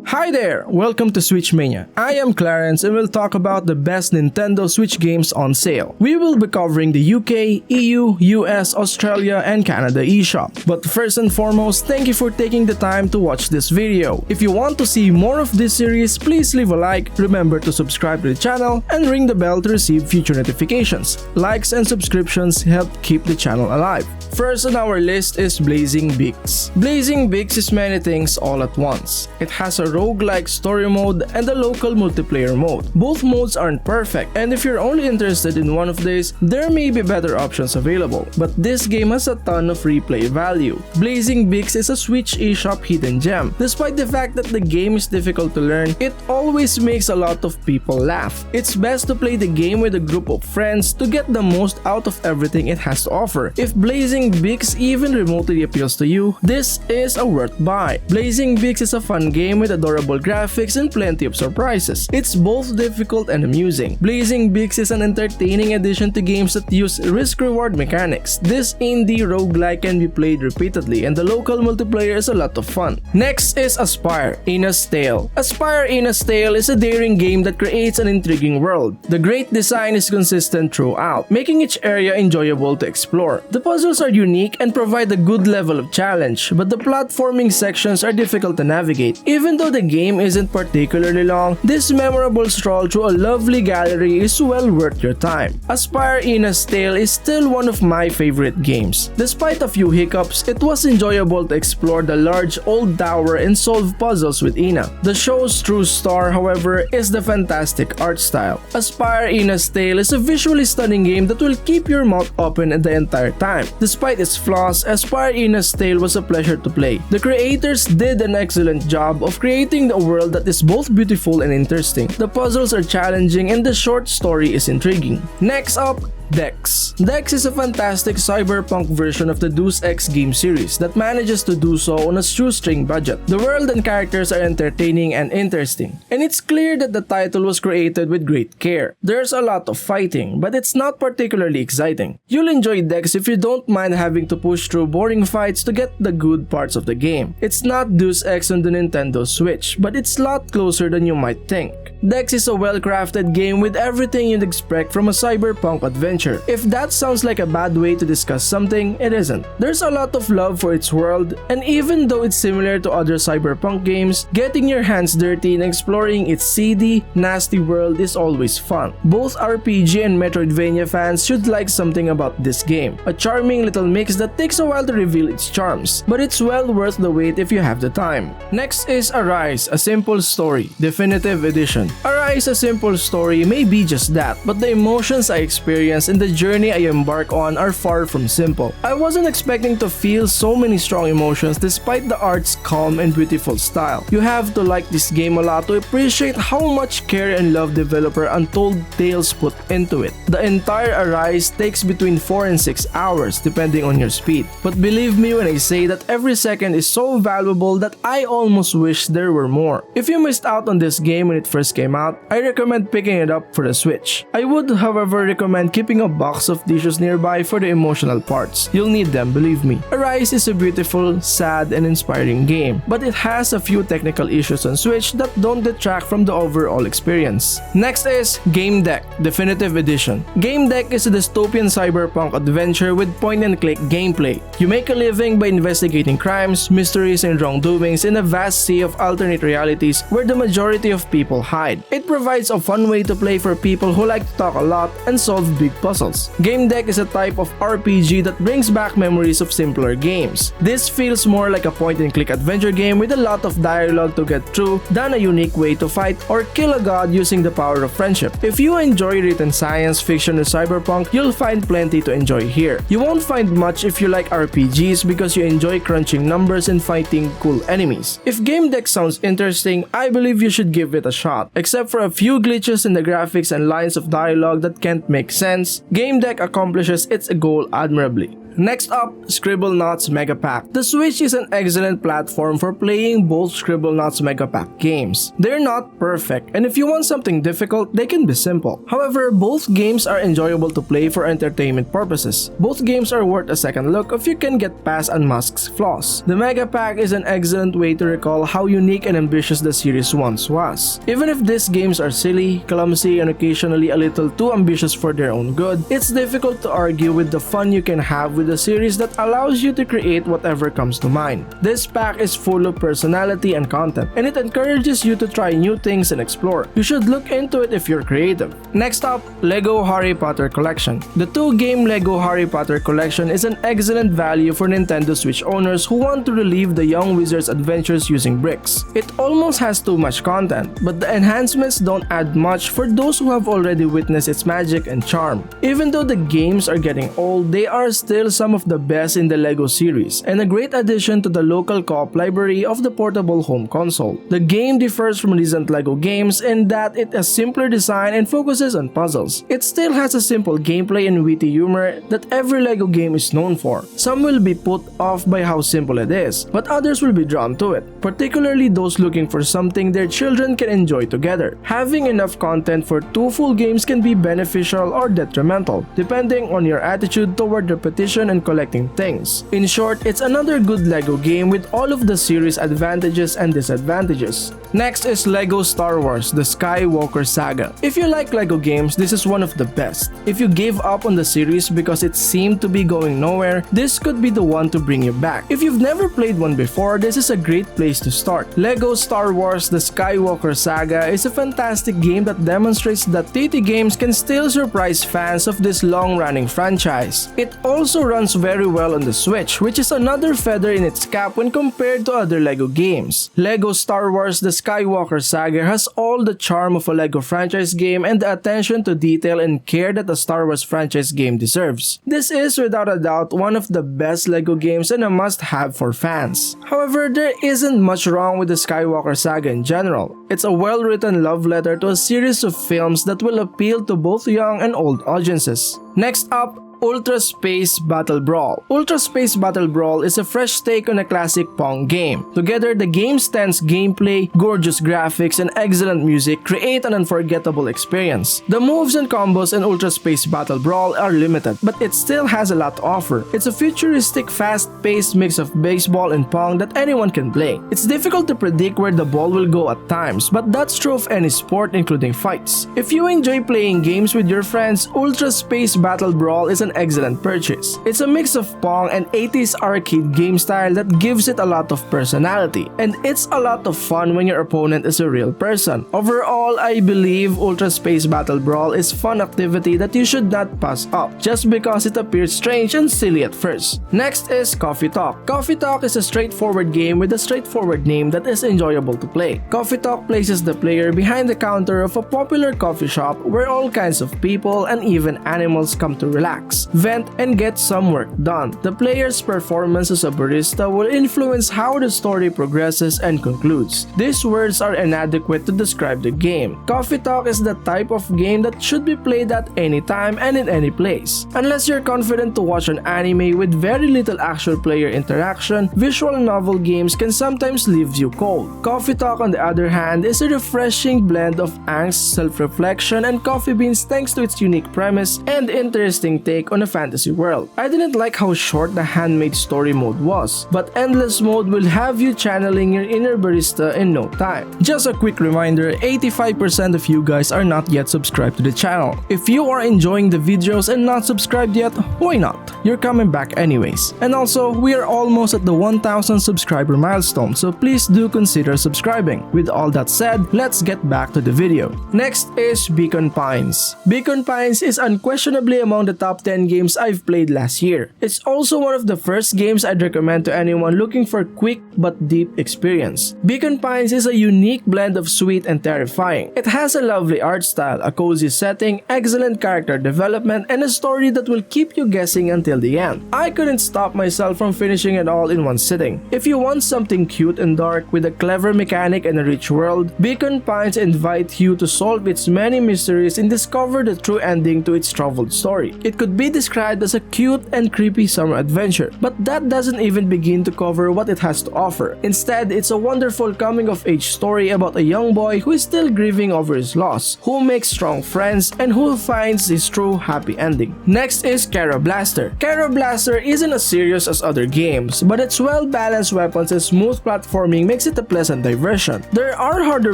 Hi there! Welcome to Switch Mania. I am Clarence and we'll talk about the best Nintendo Switch games on sale. We will be covering the UK, EU, US, Australia, and Canada eShop. But first and foremost, thank you for taking the time to watch this video. If you want to see more of this series, please leave a like, remember to subscribe to the channel, and ring the bell to receive future notifications. Likes and subscriptions help keep the channel alive. First on our list is Blazing Beaks. Blazing Beaks is many things all at once. It has a roguelike story mode and a local multiplayer mode. Both modes aren't perfect, and if you're only interested in one of these, there may be better options available. But this game has a ton of replay value. Blazing Beaks is a Switch eShop hidden gem. Despite the fact that the game is difficult to learn, it always makes a lot of people laugh. It's best to play the game with a group of friends to get the most out of everything it has to offer. If Blazing Beaks even remotely appeals to you, this is a worth buy. Blazing Beaks is a fun game with adorable graphics and plenty of surprises. It's both difficult and amusing. Blazing Beaks is an entertaining addition to games that use risk-reward mechanics. This indie roguelike can be played repeatedly and the local multiplayer is a lot of fun. Next is Aspire: Ina's Tale. Aspire: Ina's Tale is a daring game that creates an intriguing world. The great design is consistent throughout, making each area enjoyable to explore. The puzzles are unique and provide a good level of challenge, but the platforming sections are difficult to navigate. Even though the game isn't particularly long, this memorable stroll through a lovely gallery is well worth your time. Aspire: Ina's Tale is still one of my favorite games. Despite a few hiccups, it was enjoyable to explore the large old tower and solve puzzles with Ina. The show's true star, however, is the fantastic art style. Aspire: Ina's Tale is a visually stunning game that will keep your mouth open the entire time. Despite its flaws, Aspire: Ina's Tale was a pleasure to play. The creators did an excellent job of creating a world that is both beautiful and interesting. The puzzles are challenging and the short story is intriguing. Next up, Dex. Dex is a fantastic cyberpunk version of the Deus Ex game series that manages to do so on a shoestring budget. The world and characters are entertaining and interesting, and it's clear that the title was created with great care. There's a lot of fighting, but it's not particularly exciting. You'll enjoy Dex if you don't mind having to push through boring fights to get the good parts of the game. It's not Deus Ex on the Nintendo Switch, but it's a lot closer than you might think. Dex is a well-crafted game with everything you'd expect from a cyberpunk adventure. If that sounds like a bad way to discuss something, it isn't. There's a lot of love for its world, and even though it's similar to other cyberpunk games, getting your hands dirty and exploring its seedy, nasty world is always fun. Both RPG and Metroidvania fans should like something about this game. A charming little mix that takes a while to reveal its charms, but it's well worth the wait if you have the time. Next is Arise: A Simple Story Definitive Edition. Arise: A Simple Story may be just that, but the emotions I experience and the journey I embark on are far from simple. I wasn't expecting to feel so many strong emotions despite the art's calm and beautiful style. You have to like this game a lot to appreciate how much care and love developer Untold Tales put into it. The entire Arise takes between 4 and 6 hours depending on your speed, but believe me when I say that every second is so valuable that I almost wish there were more. If you missed out on this game when it first came out, I recommend picking it up for the Switch. I would, however, recommend keeping a box of tissues nearby for the emotional parts. You'll need them, believe me. Arise is a beautiful, sad, and inspiring game, but it has a few technical issues on Switch that don't detract from the overall experience. Next is Gamedec Definitive Edition. Gamedec is a dystopian cyberpunk adventure with point-and-click gameplay. You make a living by investigating crimes, mysteries, and wrongdoings in a vast sea of alternate realities where the majority of people hide. It provides a fun way to play for people who like to talk a lot and solve big puzzles. Gamedec is a type of RPG that brings back memories of simpler games. This feels more like a point-and-click adventure game with a lot of dialogue to get through than a unique way to fight or kill a god using the power of friendship. If you enjoy written science fiction or cyberpunk, you'll find plenty to enjoy here. You won't find much if you like RPGs because you enjoy crunching numbers and fighting cool enemies. If Gamedec sounds interesting, I believe you should give it a shot. Except for a few glitches in the graphics and lines of dialogue that can't make sense, Gamedec accomplishes its goal admirably. Next up, Scribblenauts Mega Pack. The Switch is an excellent platform for playing both Scribblenauts Mega Pack games. They're not perfect, and if you want something difficult, they can be simple. However, both games are enjoyable to play for entertainment purposes. Both games are worth a second look if you can get past Unmask's flaws. The Mega Pack is an excellent way to recall how unique and ambitious the series once was. Even if these games are silly, clumsy, and occasionally a little too ambitious for their own good, it's difficult to argue with the fun you can have with a series that allows you to create whatever comes to mind. This pack is full of personality and content, and it encourages you to try new things and explore. You should look into it if you're creative. Next up, LEGO Harry Potter Collection. The 2-game LEGO Harry Potter Collection is an excellent value for Nintendo Switch owners who want to relive the young wizard's adventures using bricks. It almost has too much content, but the enhancements don't add much for those who have already witnessed its magic and charm. Even though the games are getting old, they are still some of the best in the LEGO series, and a great addition to the local co-op library of the portable home console. The game differs from recent LEGO games in that it has simpler design and focuses on puzzles. It still has a simple gameplay and witty humor that every LEGO game is known for. Some will be put off by how simple it is, but others will be drawn to it, particularly those looking for something their children can enjoy together. Having enough content for 2 full games can be beneficial or detrimental, depending on your attitude toward repetition and collecting things. In short, it's another good LEGO game with all of the series' advantages and disadvantages. Next is LEGO Star Wars: The Skywalker Saga. If you like LEGO games, this is one of the best. If you gave up on the series because it seemed to be going nowhere, this could be the one to bring you back. If you've never played one before, this is a great place to start. LEGO Star Wars: The Skywalker Saga is a fantastic game that demonstrates that TT games can still surprise fans of this long-running franchise. It also runs very well on the Switch, which is another feather in its cap when compared to other LEGO games. LEGO Star Wars: The Skywalker Saga has all the charm of a LEGO franchise game and the attention to detail and care that a Star Wars franchise game deserves. This is without a doubt one of the best LEGO games and a must-have for fans. However, there isn't much wrong with the Skywalker Saga in general. It's a well-written love letter to a series of films that will appeal to both young and old audiences. Next up, Ultra Space Battle Brawl. Ultra Space Battle Brawl is a fresh take on a classic Pong game. Together, the game's tense gameplay, gorgeous graphics, and excellent music create an unforgettable experience. The moves and combos in Ultra Space Battle Brawl are limited, but it still has a lot to offer. It's a futuristic, fast-paced mix of baseball and Pong that anyone can play. It's difficult to predict where the ball will go at times, but that's true of any sport, including fights. If you enjoy playing games with your friends, Ultra Space Battle Brawl is an excellent purchase. It's a mix of Pong and 80s arcade game style that gives it a lot of personality, and it's a lot of fun when your opponent is a real person. Overall, I believe Ultra Space Battle Brawl is fun activity that you should not pass up just because it appears strange and silly at first. Next is Coffee Talk. Coffee Talk is a straightforward game with a straightforward name that is enjoyable to play. Coffee Talk places the player behind the counter of a popular coffee shop where all kinds of people and even animals come to relax, vent, and get some work done. The player's performance as a barista will influence how the story progresses and concludes. These words are inadequate to describe the game. Coffee Talk is the type of game that should be played at any time and in any place. Unless you're confident to watch an anime with very little actual player interaction, visual novel games can sometimes leave you cold. Coffee Talk, on the other hand, is a refreshing blend of angst, self-reflection, and coffee beans thanks to its unique premise and interesting take on a fantasy world. I didn't like how short the handmade story mode was, but endless mode will have you channeling your inner barista in no time. Just a quick reminder, 85% of you guys are not yet subscribed to the channel. If you are enjoying the videos and not subscribed yet, why not? You're coming back anyways. And also, we are almost at the 1000 subscriber milestone, so please do consider subscribing. With all that said, let's get back to the video. Next is Beacon Pines. Beacon Pines is unquestionably among the top 10 games I've played last year. It's also one of the first games I'd recommend to anyone looking for quick but deep experience. Beacon Pines is a unique blend of sweet and terrifying. It has a lovely art style, a cozy setting, excellent character development, and a story that will keep you guessing until the end. I couldn't stop myself from finishing it all in one sitting. If you want something cute and dark with a clever mechanic and a rich world, Beacon Pines invites you to solve its many mysteries and discover the true ending to its troubled story. It could be be described as a cute and creepy summer adventure, but that doesn't even begin to cover what it has to offer. Instead, it's a wonderful coming-of-age story about a young boy who is still grieving over his loss, who makes strong friends, and who finds his true happy ending. Next is Kero Blaster. Kero Blaster isn't as serious as other games, but its well-balanced weapons and smooth platforming makes it a pleasant diversion. There are harder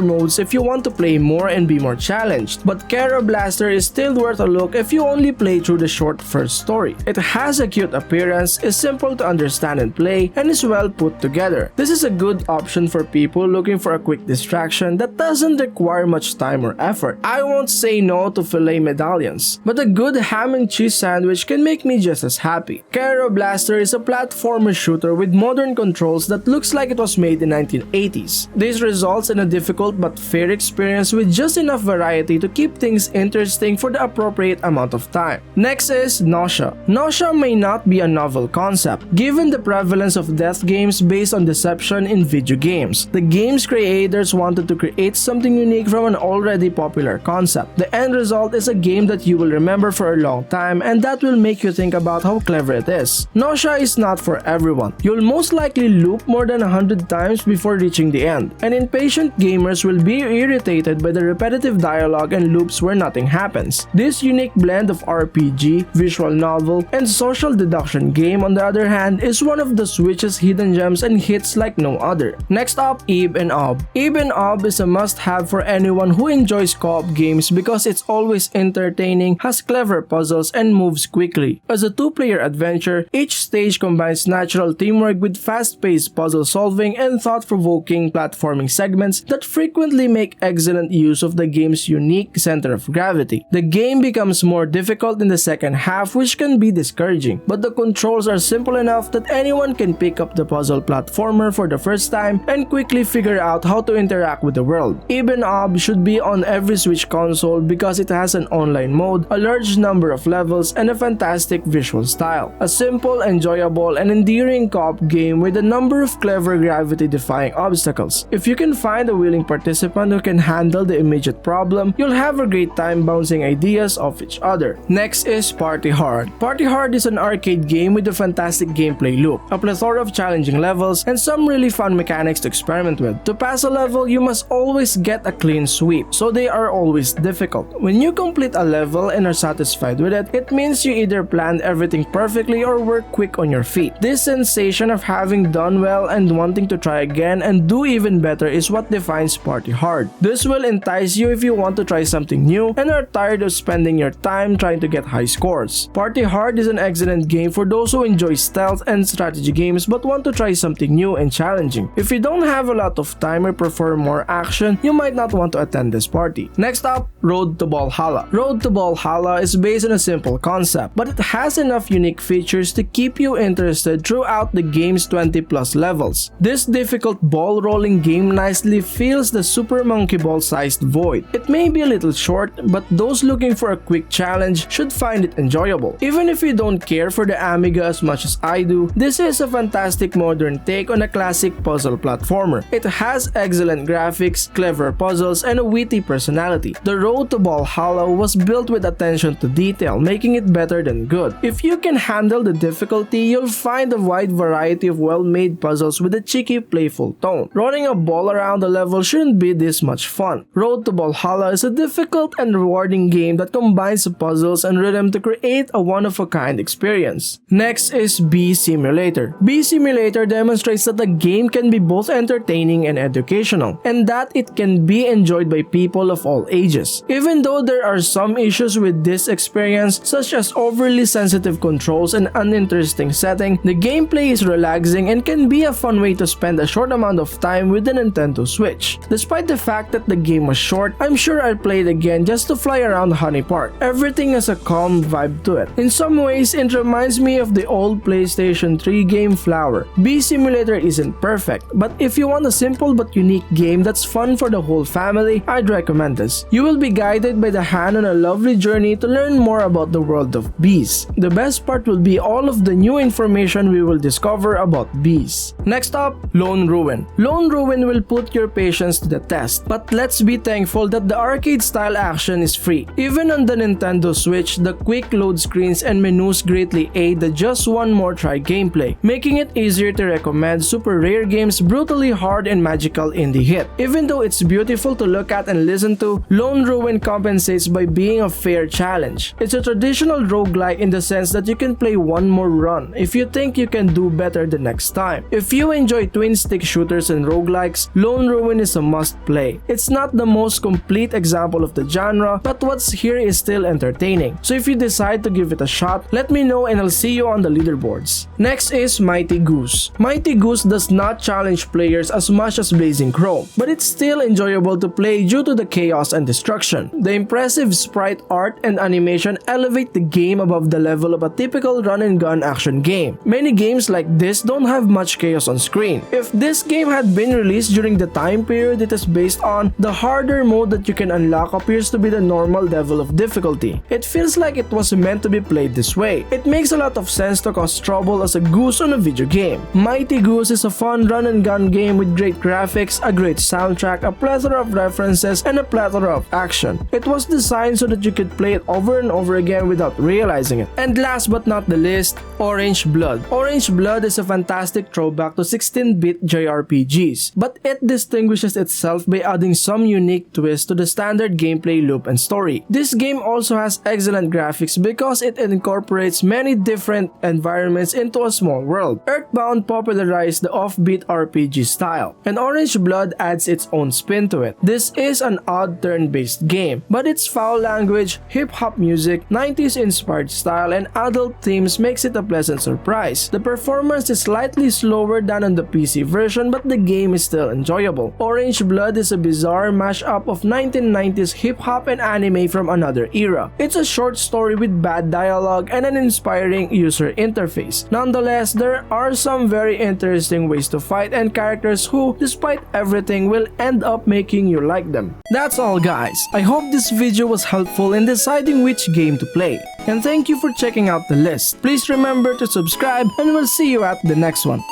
modes if you want to play more and be more challenged, but Kero Blaster is still worth a look if you only play through the short first story. It has a cute appearance, is simple to understand and play, and is well put together. This is a good option for people looking for a quick distraction that doesn't require much time or effort. I won't say no to filet medallions, but a good ham and cheese sandwich can make me just as happy. Kero Blaster is a platformer shooter with modern controls that looks like it was made in 1980s. This results in a difficult but fair experience with just enough variety to keep things interesting for the appropriate amount of time. Next is Gnosia. Gnosia may not be a novel concept, given the prevalence of death games based on deception in video games. The game's creators wanted to create something unique from an already popular concept. The end result is a game that you will remember for a long time and that will make you think about how clever it is. Gnosia is not for everyone. You'll most likely loop more than 100 times before reaching the end, and impatient gamers will be irritated by the repetitive dialogue and loops where nothing happens. This unique blend of RPG, visual novel, and social deduction game, on the other hand, is one of the Switch's hidden gems and hits like no other. Next up, Ib and Ob. Ib and Ob is a must-have for anyone who enjoys co-op games because it's always entertaining, has clever puzzles, and moves quickly. As a two-player adventure, each stage combines natural teamwork with fast-paced puzzle solving and thought-provoking platforming segments that frequently make excellent use of the game's unique center of gravity. The game becomes more difficult in the second half, which can be discouraging, but the controls are simple enough that anyone can pick up the puzzle platformer for the first time and quickly figure out how to interact with the world. Ib and Ob should be on every Switch console because it has an online mode, a large number of levels, and a fantastic visual style. A simple, enjoyable, and endearing co-op game with a number of clever gravity-defying obstacles. If you can find a willing participant who can handle the immediate problem, you'll have a great time bouncing ideas off each other. Next is Party Hard. Party Hard is an arcade game with a fantastic gameplay loop, a plethora of challenging levels, and some really fun mechanics to experiment with. To pass a level, you must always get a clean sweep, so they are always difficult. When you complete a level and are satisfied with it, it means you either planned everything perfectly or were quick on your feet. This sensation of having done well and wanting to try again and do even better is what defines Party Hard. This will entice you if you want to try something new and are tired of spending your time trying to get high scores. Party Hard is an excellent game for those who enjoy stealth and strategy games but want to try something new and challenging. If you don't have a lot of time or prefer more action, you might not want to attend this party. Next up, Road to Ballhalla. Road to Ballhalla is based on a simple concept, but it has enough unique features to keep you interested throughout the game's 20+ levels. This difficult ball rolling game nicely fills the Super Monkey Ball sized void. It may be a little short, but those looking for a quick challenge should find it enjoyable. Even if you don't care for the Amiga as much as I do, this is a fantastic modern take on a classic puzzle platformer. It has excellent graphics, clever puzzles, and a witty personality. The Road to Ballhalla was built with attention to detail, making it better than good. If you can handle the difficulty, you'll find a wide variety of well-made puzzles with a cheeky, playful tone. Running a ball around the level shouldn't be this much fun. Road to Ballhalla is a difficult and rewarding game that combines puzzles and rhythm to create a one-of-a-kind experience. Next is Bee Simulator. Bee Simulator demonstrates that the game can be both entertaining and educational, and that it can be enjoyed by people of all ages. Even though there are some issues with this experience, such as overly sensitive controls and uninteresting setting, the gameplay is relaxing and can be a fun way to spend a short amount of time with the Nintendo Switch. Despite the fact that the game was short, I'm sure I'll play it again just to fly around Honey Park. Everything has a calm vibe to it. In some ways, it reminds me of the old PlayStation 3 game Flower. Bee Simulator isn't perfect, but if you want a simple but unique game that's fun for the whole family, I'd recommend this. You will be guided by the hand on a lovely journey to learn more about the world of bees. The best part will be all of the new information we will discover about bees. Next up, Lone Ruin. Lone Ruin will put your patience to the test, but let's be thankful that the arcade-style action is free. Even on the Nintendo Switch, the quick load screens and menus greatly aid the just one more try gameplay, making it easier to recommend super rare games brutally hard and magical indie hit. Even though it's beautiful to look at and listen to, Lone Ruin compensates by being a fair challenge. It's a traditional roguelike in the sense that you can play one more run if you think you can do better the next time. If you enjoy twin stick shooters and roguelikes, Lone Ruin is a must play. It's not the most complete example of the genre, but what's here is still entertaining. So if you decide to give it a shot, let me know and I'll see you on the leaderboards. Next is Mighty Goose. Mighty Goose does not challenge players as much as Blazing Chrome, but it's still enjoyable to play due to the chaos and destruction. The impressive sprite art and animation elevate the game above the level of a typical run and gun action game. Many games like this don't have much chaos on screen. If this game had been released during the time period it is based on, the harder mode that you can unlock appears to be the normal level of difficulty. It feels like it was meant to be played this way. It makes a lot of sense to cause trouble as a goose on a video game. Mighty Goose is a fun run and gun game with great graphics, a great soundtrack, a plethora of references, and a plethora of action. It was designed so that you could play it over and over again without realizing it. And last but not the least, Orangeblood. Orangeblood is a fantastic throwback to 16-bit JRPGs, but it distinguishes itself by adding some unique twists to the standard gameplay loop and story. This game also has excellent graphics because it incorporates many different environments into a small world. Earthbound popularized the offbeat RPG style, and Orangeblood adds its own spin to it. This is an odd turn-based game, but its foul language, hip-hop music, 90s inspired style, and adult themes makes it a pleasant surprise. The performance is slightly slower than on the PC version, but the game is still enjoyable. Orangeblood is a bizarre mashup of 1990s hip-hop and anime from another era. It's a short story with bad dialogue and an inspiring user interface. Nonetheless, there are some very interesting ways to fight and characters who, despite everything, will end up making you like them. That's all guys. I hope this video was helpful in deciding which game to play. And thank you for checking out the list. Please remember to subscribe and we'll see you at the next one.